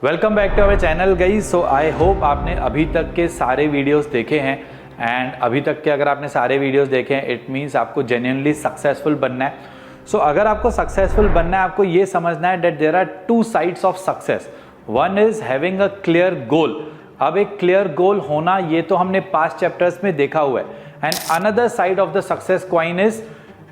Welcome back to our channel guys. So I hope आपने अभी तक के सारे वीडियोस देखे हैं एंड अभी तक के अगर आपने सारे वीडियोस देखे हैं इट मीन्स आपको जेन्युइनली सक्सेसफुल बनना है। सो अगर आपको सक्सेसफुल बनना है आपको ये समझना है that there are two sides of success. One is having a clear goal. अब एक क्लियर गोल होना ये तो हमने पास्ट चैप्टर्स में देखा हुआ है। And another side of the success coin is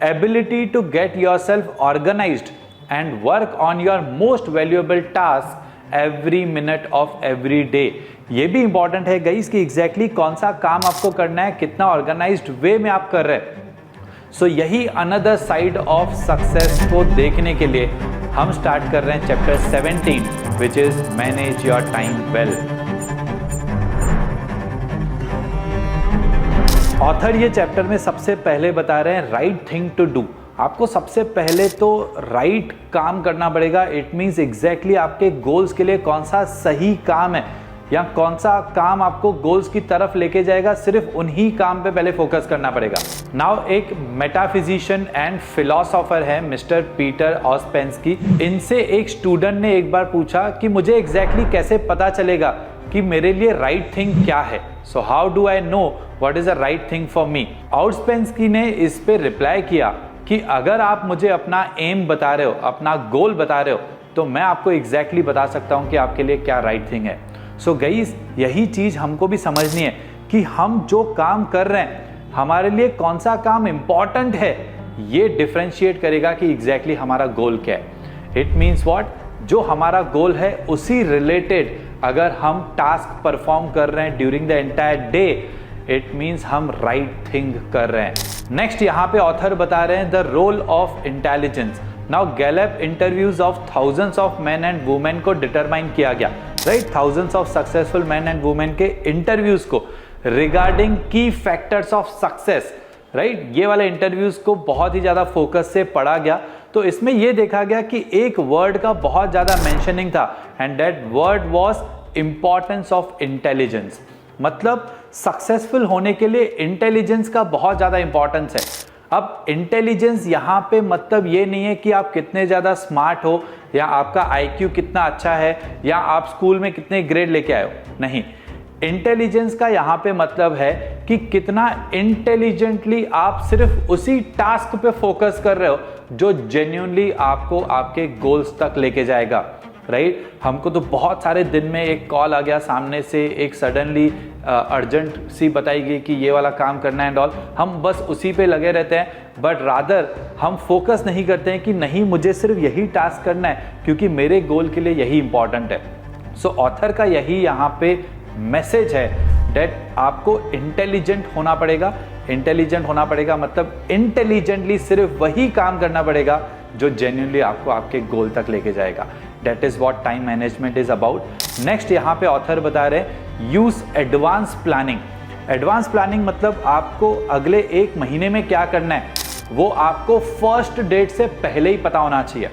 ability to get yourself organized and work on your most valuable task every minute of every day. ये भी इंपॉर्टेंट है गाइस कि एग्जैक्टली कौन सा काम आपको करना है, कितना ऑर्गेनाइज्ड वे में आप कर रहे हैं। सो यही अनदर साइड ऑफ सक्सेस को देखने के लिए हम स्टार्ट कर रहे हैं chapter 17 which is manage your time well. Author ये चैप्टर में सबसे पहले बता रहे हैं राइट थिंग टू डू। आपको सबसे पहले तो राइट काम करना पड़ेगा। इट मीन्स एग्जैक्टली आपके गोल्स के लिए कौन सा सही काम है या कौन सा काम आपको गोल्स की तरफ लेके जाएगा, सिर्फ उन्हीं काम पे पहले फोकस करना पड़ेगा। नाउ एक मेटाफिजिशियन एंड फिलोसोफर है मिस्टर पीटर ऑस्पेंस्की। इनसे एक स्टूडेंट ने एक बार पूछा कि मुझे एग्जैक्टली कैसे पता चलेगा कि मेरे लिए राइट थिंग क्या है। So how do I know what is the right thing for me. Ouspensky ने इस पे रिप्लाई किया कि अगर आप मुझे अपना एम बता रहे हो, अपना गोल बता रहे हो, तो मैं आपको एग्जैक्टली बता सकता हूं कि आपके लिए क्या राइट थिंग है। सो गाइस यही चीज हमको भी समझनी है कि हम जो काम कर रहे हैं हमारे लिए कौन सा काम इंपॉर्टेंट है। ये डिफरेंशिएट करेगा कि एग्जैक्टली हमारा गोल क्या है। इट मीन्स व्हाट, जो हमारा गोल है उसी रिलेटेड अगर हम टास्क परफॉर्म कर रहे हैं during the entire day, it means हम राइट थिंग कर रहे हैं। नेक्स्ट यहाँ पे ऑथर बता रहे हैं the role of intelligence. Now Gallup interviews of thousands of man and women को डिटरमाइन किया गया, right, thousands of successful man and women के इंटरव्यूज को regarding key factors of success, right. ये वाले इंटरव्यूज को बहुत ही ज्यादा फोकस से पढ़ा गया। तो इसमें यह देखा गया कि एक वर्ड का बहुत ज्यादा मेंशनिंग था and that word was importance of intelligence. मतलब सक्सेसफुल होने के लिए इंटेलिजेंस का बहुत ज्यादा इंपॉर्टेंस है। अब इंटेलिजेंस यहाँ पे मतलब ये नहीं है कि आप कितने ज्यादा स्मार्ट हो या आपका आईक्यू कितना अच्छा है या आप स्कूल में कितने ग्रेड लेके आए हो, नहीं। इंटेलिजेंस का यहाँ पे मतलब है कि कितना इंटेलिजेंटली आप सिर्फ उसी टास्क पे फोकस कर रहे हो जो जेन्युइनली आपको आपके गोल्स तक लेके जाएगा, राइट। हमको तो बहुत सारे दिन में एक कॉल आ गया सामने से, एक सडनली अर्जेंट सी बताई गई कि ये वाला काम करना है एंड ऑल, हम बस उसी पे लगे रहते हैं। बट रादर हम फोकस नहीं करते हैं कि नहीं मुझे सिर्फ यही टास्क करना है क्योंकि मेरे गोल के लिए यही इंपॉर्टेंट है। सो ऑथर का यही यहाँ पे मैसेज है डेट आपको इंटेलिजेंट होना पड़ेगा। इंटेलिजेंट होना पड़ेगा मतलब इंटेलिजेंटली सिर्फ वही काम करना पड़ेगा जो जेन्युइनली आपको आपके गोल तक लेके जाएगा। That is what time management is about. Next यहाँ पे ऑथर बता रहे हैं use advance planning. Advance planning मतलब आपको अगले एक महीने में क्या करना है वो आपको फर्स्ट डेट से पहले ही पता होना चाहिए।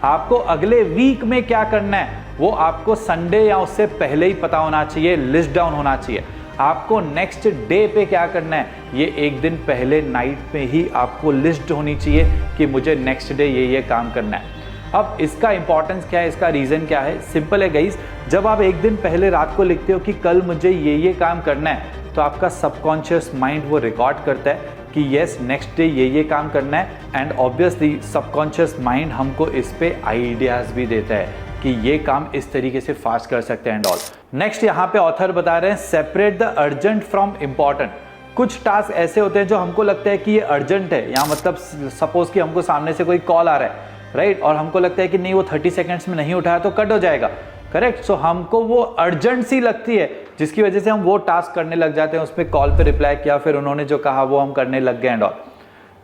आपको अगले वीक में क्या करना है वो आपको संडे या उससे पहले ही पता होना चाहिए, लिस्ट डाउन होना चाहिए। आपको नेक्स्ट डे पे क्या करना है ये एक दिन पहले नाइट में ही आपको लिस्ट होनी चाहिए कि मुझे नेक्स्ट डे ये काम करना है। अब इसका इंपॉर्टेंस क्या है, इसका रीजन क्या है, सिंपल है गाइस। जब आप एक दिन पहले रात को लिखते हो कि कल मुझे ये काम करना है तो आपका सबकॉन्शियस माइंड वो रिकॉर्ड करता है कि यस नेक्स्ट डे ये काम करना है एंड ऑब्वियसली सबकॉन्शियस माइंड हमको इस पे आइडियाज भी देता है कि ये काम इस तरीके से फास्ट कर सकते हैं एंड ऑल। नेक्स्ट यहाँ पे ऑथर बता रहे हैं separate the urgent from important. कुछ टास्क ऐसे होते हैं जो हमको लगता है कि ये अर्जेंट है, या मतलब सपोज कि हमको सामने से कोई कॉल आ रहा है, राइट, और हमको लगता है कि नहीं वो 30 सेकंड्स में नहीं उठाया तो कट हो जाएगा, करेक्ट। सो हमको वो अर्जेंट सी लगती है जिसकी वजह से हम वो टास्क करने लग जाते हैं, उसमें कॉल पे रिप्लाई किया, फिर उन्होंने जो कहा वो हम करने लग गए एंड ऑल।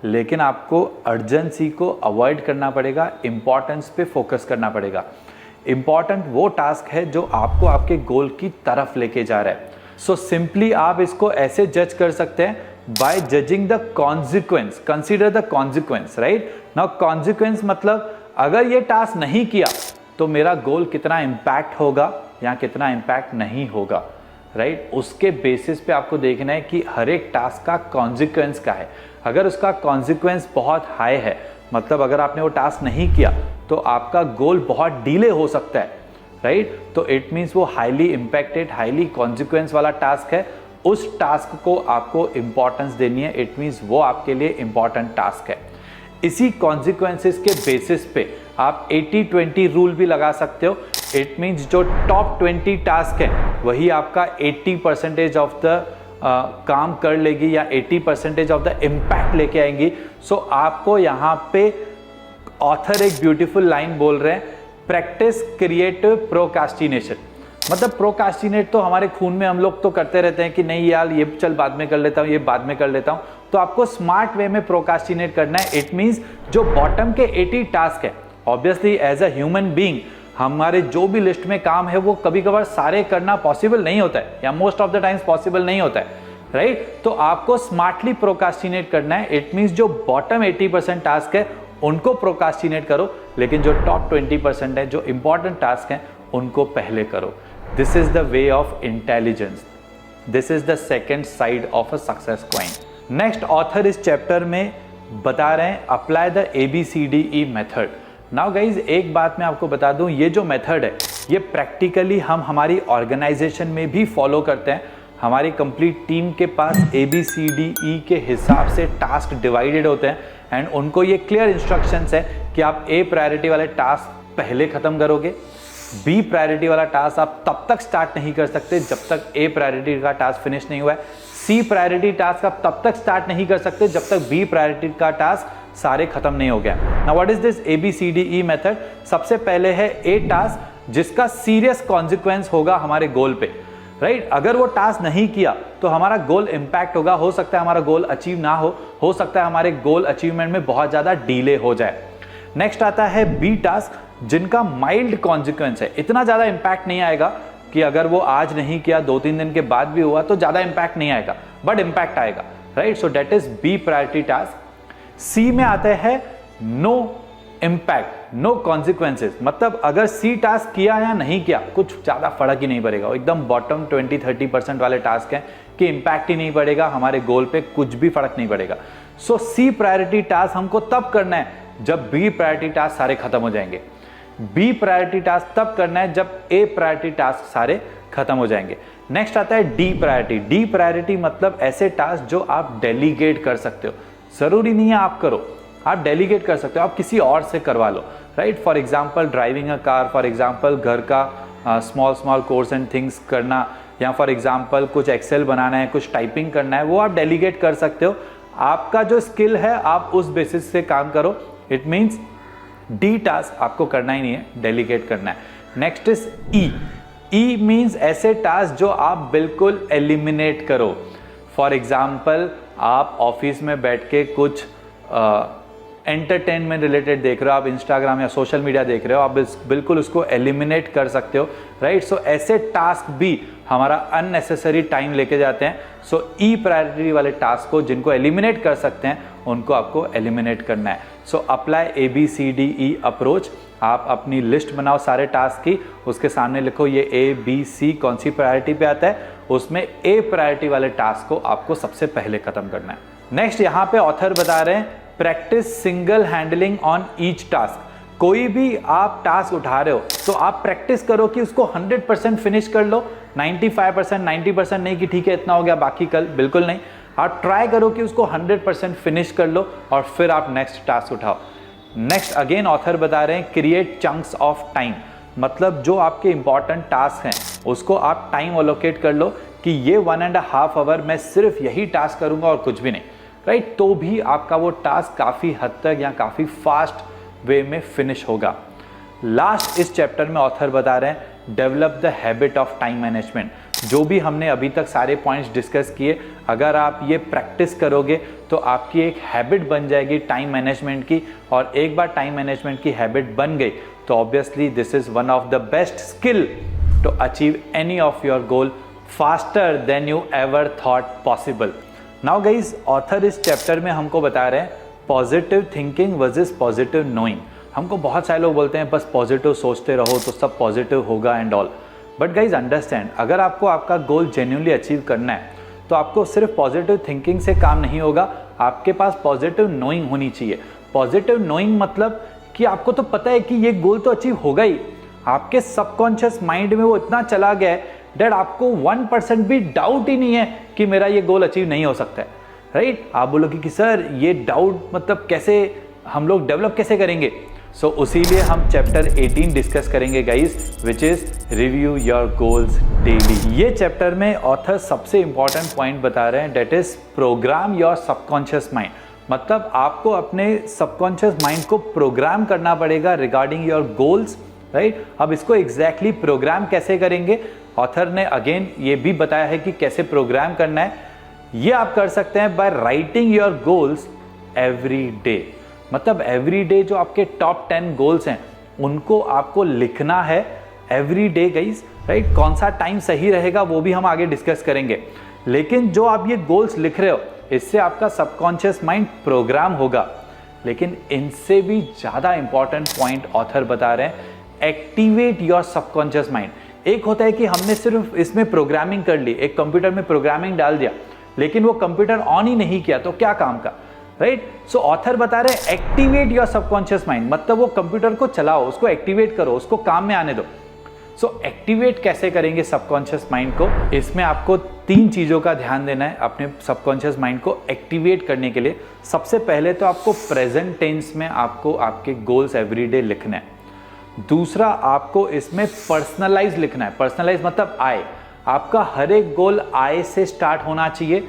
लेकिन आपको अर्जेंसी को अवॉइड करना पड़ेगा, इंपॉर्टेंस पे फोकस करना पड़ेगा। इंपॉर्टेंट वो टास्क है जो आपको आपके गोल की तरफ लेके जा रहा है। सो सिंपली आप इसको ऐसे जज कर सकते हैं by judging the consequence, consider the consequence, right? Now consequence मतलब अगर ये टास्क नहीं किया तो मेरा गोल कितना इम्पैक्ट होगा या कितना इम्पैक्ट नहीं होगा, राइट। उसके बेसिस पे आपको देखना है कि हर एक टास्क का कॉन्सिक्वेंस क्या है। अगर उसका कॉन्सिक्वेंस बहुत हाई है, मतलब अगर आपने वो टास्क नहीं किया तो आपका गोल बहुत डिले हो सकता है, राइट। तो इट मीन्स वो हाईली इम्पैक्टेड, हाईली कॉन्सिक्वेंस वाला टास्क है, उस टास्क को आपको इंपॉर्टेंस देनी है। इट मीन्स वो आपके लिए इंपॉर्टेंट टास्क है। इसी कॉन्सिक्वेंसेस के बेसिस पे आप 80-20 रूल भी लगा सकते हो। इट मीन्स जो टॉप 20 टास्क है वही आपका 80% ऑफ द काम कर लेगी या 80% ऑफ द इम्पैक्ट लेके आएंगी। सो आपको यहाँ पे ऑथर एक ब्यूटीफुल लाइन बोल रहे हैं, प्रैक्टिस क्रिएटिव प्रोकास्टिनेशन। मतलब प्रोकास्टिनेट तो हमारे खून में हम लोग तो करते रहते हैं कि नहीं यार ये चल बाद में कर लेता हूँ, ये बाद में कर लेता हूँ। तो आपको स्मार्ट वे में प्रोकास्टिनेट करना है। इट मीन्स जो बॉटम के 80 टास्क है, obviously as a human being हमारे जो भी लिस्ट में काम है वो कभी कभार सारे करना पॉसिबल नहीं होता है या most of the times possible नहीं होता है, राइट। तो आपको स्मार्टली प्रोकास्टिनेट करना है। इट मीन्स जो बॉटम 80% टास्क है उनको प्रोकास्टिनेट करो, लेकिन जो टॉप 20% है, जो इंपॉर्टेंट टास्क हैं, उनको पहले करो। This is the way of intelligence, this is the second side of a success coin. Next author इस चैप्टर में बता रहे हैं apply the ABCDE method. Now guys एक बात मैं आपको बता दूं, ये जो मेथड है ये प्रैक्टिकली हम हमारी ऑर्गेनाइजेशन में भी फॉलो करते हैं। हमारी कंप्लीट टीम के पास ABCDE के हिसाब से टास्क डिवाइडेड होते हैं एंड उनको ये क्लियर इंस्ट्रक्शंस है कि आप A प्रायोरिटी वाले टास्क पहले खत्म करोगे, B प्रायोरिटी वाला टास्क आप तब तक स्टार्ट नहीं कर सकते जब तक A प्रायोरिटी का टास्क फिनिश नहीं हुआ है, C प्रायोरिटी टास्क आप तब तक स्टार्ट नहीं कर सकते जब तक B प्रायोरिटी का टास्क सारे खत्म नहीं हो गया। Now what is this ABCDE method? सबसे पहले है A टास्क जिसका सीरियस कॉन्सिक्वेंस होगा हमारे गोल पे, राइट। अगर वो टास्क नहीं किया तो हमारा गोल इंपैक्ट होगा, हो सकता है हमारा गोल अचीव ना हो सकता है हमारे गोल अचीवमेंट में बहुत ज्यादा डिले हो जाए। नेक्स्ट आता है B टास्क जिनका माइल्ड कॉन्सिक्वेंस है, इतना ज्यादा इंपैक्ट नहीं आएगा कि अगर वो आज नहीं किया 2-3 दिन के बाद भी हुआ तो ज्यादा इंपैक्ट नहीं आएगा, बट इंपैक्ट आएगा, right. So that is B priority task. C में आता है नो इम्पैक्ट, नो कॉन्सिक्वेंसेस। मतलब अगर C टास्क किया या नहीं किया कुछ ज्यादा फर्क ही नहीं पड़ेगा, एकदम बॉटम 20-30% वाले टास्क हैं कि इंपैक्ट ही नहीं पड़ेगा, हमारे गोल पे कुछ भी फर्क नहीं पड़ेगा। सो C प्रायोरिटी टास्क हमको तब करना है जब B प्रायोरिटी टास्क सारे खत्म हो जाएंगे। B प्रायोरिटी टास्क तब करना है जब A प्रायोरिटी टास्क सारे खत्म हो जाएंगे। नेक्स्ट आता है D प्रायोरिटी। D प्रायोरिटी मतलब ऐसे टास्क जो आप डेलीगेट कर सकते हो, जरूरी नहीं है आप करो, आप डेलीगेट कर सकते हो, आप किसी और से करवा लो, right. For example driving a car, for example घर का स्मॉल कोर्स एंड थिंग्स करना, या फॉर एग्जाम्पल कुछ एक्सेल बनाना है, कुछ टाइपिंग करना है, वो आप डेलीगेट कर सकते हो। आपका जो स्किल है आप उस बेसिस से काम करो। इट मीन्स D टास्क आपको करना ही नहीं है, डेलीगेट करना है। Next is E। E means ऐसे टास्क जो आप बिल्कुल एलिमिनेट करो। फॉर एग्जाम्पल आप ऑफिस में बैठ के कुछ एंटरटेनमेंट रिलेटेड देख रहे हो, आप इंस्टाग्राम या सोशल मीडिया देख रहे हो, आप बिल्कुल उसको एलिमिनेट कर सकते हो, राइट। सो ऐसे टास्क भी हमारा अननेसेसरी टाइम लेके जाते हैं। सो E प्रायोरिटी वाले टास्क को जिनको एलिमिनेट कर सकते हैं उनको आपको एलिमिनेट करना है। So apply ABCDE approach. आप अपनी लिस्ट बनाओ सारे टास्क की, उसके सामने लिखो ये A B C कौन सी प्रायोरिटी पे आता है, उसमें A प्रायोरिटी वाले टास्क को आपको सबसे पहले खत्म करना है। नेक्स्ट यहाँ पे ऑथर बता रहे हैं practice single handling on each task. कोई भी आप टास्क उठा रहे हो तो आप प्रैक्टिस करो कि उसको 100% फिनिश कर लो, 95%, 90% नहीं कि ठीक है इतना हो गया बाकी कल, बिल्कुल नहीं। आप ट्राई करो कि उसको 100% फिनिश कर लो और फिर आप नेक्स्ट टास्क उठाओ। नेक्स्ट अगेन ऑथर बता रहे हैं क्रिएट चंक्स ऑफ टाइम। मतलब जो आपके इंपॉर्टेंट टास्क हैं उसको आप टाइम अलोकेट कर लो कि ये 1.5 आवर मैं सिर्फ यही टास्क करूंगा और कुछ भी नहीं, राइट। तो भी आपका वो टास्क काफ़ी हद तक या काफ़ी फास्ट वे में फिनिश होगा। लास्ट इस चैप्टर में ऑथर बता रहे हैं develop the habit of time management. जो भी हमने अभी तक सारे पॉइंट्स डिस्कस किए, अगर आप ये प्रैक्टिस करोगे तो आपकी एक हैबिट बन जाएगी टाइम मैनेजमेंट की, और एक बार टाइम मैनेजमेंट की हैबिट बन गई तो obviously this is one of the best skill to achieve any of your goal faster than you ever thought possible. Now guys author इस चैप्टर में हमको बता रहे हैं positive thinking versus positive knowing. हमको बहुत सारे लोग बोलते हैं बस पॉजिटिव सोचते रहो तो सब पॉजिटिव होगा and all, but guys understand, अगर आपको आपका गोल जेन्युइनली अचीव करना है तो आपको सिर्फ पॉजिटिव थिंकिंग से काम नहीं होगा, आपके पास पॉजिटिव नोइंग होनी चाहिए। पॉजिटिव नोइंग मतलब कि आपको तो पता है कि ये गोल तो अचीव होगा ही, आपके सबकॉन्शियस माइंड में वो इतना चला गया है डेट आपको 1% भी डाउट ही नहीं है कि मेरा ये गोल अचीव नहीं हो सकता है, राइट? आप बोलोगे कि सर ये डाउट मतलब कैसे हम लोग डेवलप कैसे करेंगे? सो उसीलिए हम चैप्टर 18 डिस्कस करेंगे guys, which is review your goals daily. ये चैप्टर में ऑथर सबसे इंपॉर्टेंट पॉइंट बता रहे हैं, that is program your subconscious mind. मतलब आपको अपने सबकॉन्शियस माइंड को प्रोग्राम करना पड़ेगा रिगार्डिंग योर गोल्स, राइट? अब इसको एग्जैक्टली प्रोग्राम कैसे करेंगे, ऑथर ने अगेन ये भी बताया है कि कैसे प्रोग्राम करना है। ये आप कर सकते हैं bye writing your goals every day. मतलब एवरी डे जो आपके टॉप 10 गोल्स हैं उनको आपको लिखना है एवरी डे गाइस, राइट? कौन सा टाइम सही रहेगा वो भी हम आगे डिस्कस करेंगे, लेकिन जो आप ये गोल्स लिख रहे हो इससे आपका सबकॉन्शियस माइंड प्रोग्राम होगा। लेकिन इनसे भी ज़्यादा इंपॉर्टेंट पॉइंट ऑथर बता रहे हैं, एक्टिवेट योर सबकॉन्शियस माइंड। एक होता है कि हमने सिर्फ इसमें प्रोग्रामिंग कर ली, एक कंप्यूटर में प्रोग्रामिंग डाल दिया, लेकिन वो कंप्यूटर ऑन ही नहीं किया तो क्या काम का, राइट? सो ऑथर बता रहे हैं एक्टिवेट योर सबकॉन्शियस माइंड, मतलब वो कंप्यूटर को चलाओ, उसको एक्टिवेट करो, उसको काम में आने दो। सो एक्टिवेट कैसे करेंगे सबकॉन्शियस माइंड को? इसमें आपको 3 चीज़ों का ध्यान देना है अपने सबकॉन्शियस माइंड को एक्टिवेट करने के लिए। सबसे पहले तो आपको प्रेजेंट टेंस में आपको आपके गोल्स एवरीडे लिखने हैं। दूसरा, आपको इसमें पर्सनलाइज लिखना है। पर्सनलाइज मतलब आई, आपका हर एक गोल आई से स्टार्ट होना चाहिए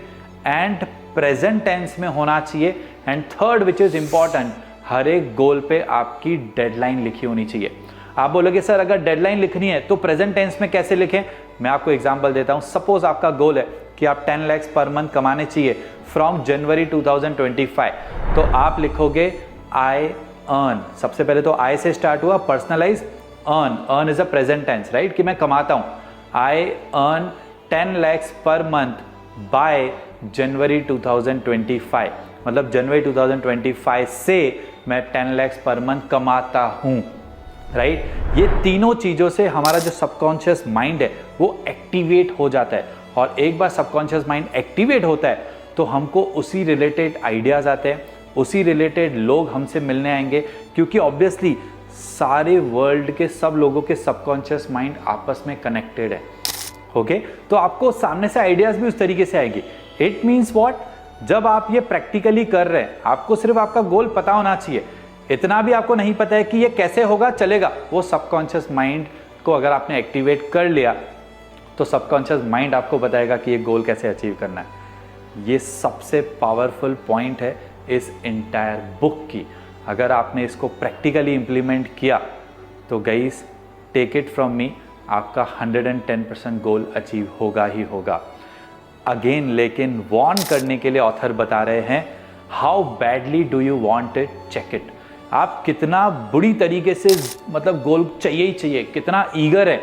एंड प्रेजेंट टेंस में होना चाहिए। And third which is important, हर एक गोल पे आपकी डेडलाइन लिखी होनी चाहिए। आप बोलोगे सर अगर डेडलाइन लिखनी है तो प्रेजेंट टेंस में कैसे लिखें? मैं आपको एग्जांपल देता हूं। सपोज आपका गोल है कि आप 10 लाख पर मंथ कमाने चाहिए फ्रॉम जनवरी 2025, तो आप लिखोगे आई अर्न। सबसे पहले तो आई से स्टार्ट हुआ, personalize earn, earn is a present tense, right? कि मैं कमाता हूं। I earn 10 lakh per month by जनवरी 2025, मतलब जनवरी 2025 से मैं 10 लाख पर मंथ कमाता हूं, राइट? ये तीनों चीज़ों से हमारा जो सबकॉन्शियस माइंड है वो एक्टिवेट हो जाता है, और एक बार सबकॉन्शियस माइंड एक्टिवेट होता है तो हमको उसी रिलेटेड आइडियाज़ आते हैं, उसी रिलेटेड लोग हमसे मिलने आएंगे, क्योंकि ऑब्वियसली सारे वर्ल्ड के सब लोगों के सबकॉन्शियस माइंड आपस में कनेक्टेड है, ओके? तो आपको सामने से आइडियाज़ भी उस तरीके से आएंगे। इट मीन्स व्हाट, जब आप ये प्रैक्टिकली कर रहे हैं आपको सिर्फ आपका गोल पता होना चाहिए। इतना भी आपको नहीं पता है कि ये कैसे होगा चलेगा, वो सबकॉन्शियस माइंड को अगर आपने एक्टिवेट कर लिया तो सबकॉन्शियस माइंड आपको बताएगा कि ये गोल कैसे अचीव करना है। ये सबसे पावरफुल पॉइंट है इस एंटायर बुक की। अगर आपने इसको प्रैक्टिकली इंप्लीमेंट किया तो guys take it from me, आपका 110% गोल अचीव होगा ही होगा। अगेन लेकिन वार्न करने के लिए ऑथर बता रहे हैं, how badly do you want it, check it. आप कितना बुरी तरीके से मतलब गोल चाहिए ही चाहिए, कितना ईगर है,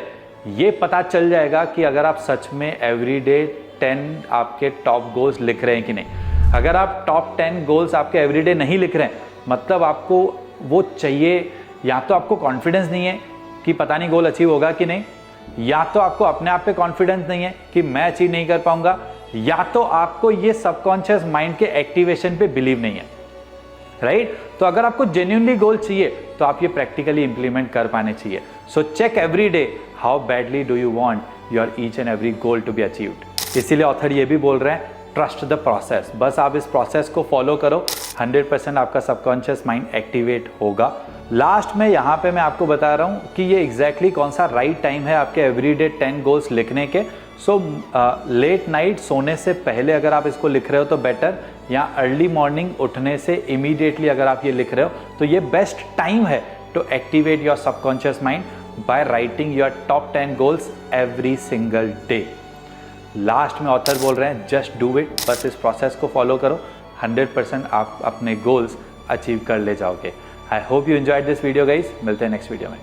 ये पता चल जाएगा कि अगर आप सच में एवरीडे 10 आपके टॉप गोल्स लिख रहे हैं कि नहीं। अगर आप टॉप 10 गोल्स आपके एवरीडे नहीं लिख रहे हैं, मतलब आपको वो चाहिए, या तो आपको कॉन्फिडेंस नहीं है कि पता नहीं गोल अचीव होगा कि नहीं, या तो आपको अपने आप पे कॉन्फिडेंस नहीं है कि मैं अचीव नहीं कर पाऊंगा, या तो आपको ये सबकॉन्शियस माइंड के एक्टिवेशन पे बिलीव नहीं है, राइट? तो अगर आपको जेन्युइनली गोल चाहिए तो आप ये प्रैक्टिकली इंप्लीमेंट कर पाने चाहिए। So check every day how badly do you want your each and every goal to be achieved. इसीलिए ऑथर ये भी बोल रहे हैं, ट्रस्ट द प्रोसेस। बस आप इस प्रोसेस को फॉलो करो, 100% आपका सबकॉन्शियस माइंड एक्टिवेट होगा। लास्ट में यहाँ पे मैं आपको बता रहा हूँ कि ये एग्जैक्टली कौन सा राइट टाइम है आपके एवरीडे 10 गोल्स लिखने के। सो लेट नाइट सोने से पहले अगर आप इसको लिख रहे हो तो बेटर, या अर्ली मॉर्निंग उठने से इमीडिएटली अगर आप ये लिख रहे हो तो ये बेस्ट टाइम है to activate your subconscious mind by writing your top 10 goals every single day. Last में ऑथर बोल रहे हैं जस्ट डू इट, बस इस प्रोसेस को फॉलो करो, 100% आप अपने गोल्स अचीव कर ले जाओगे। I hope you enjoyed this video guys, मिलते हैं नेक्स्ट वीडियो में।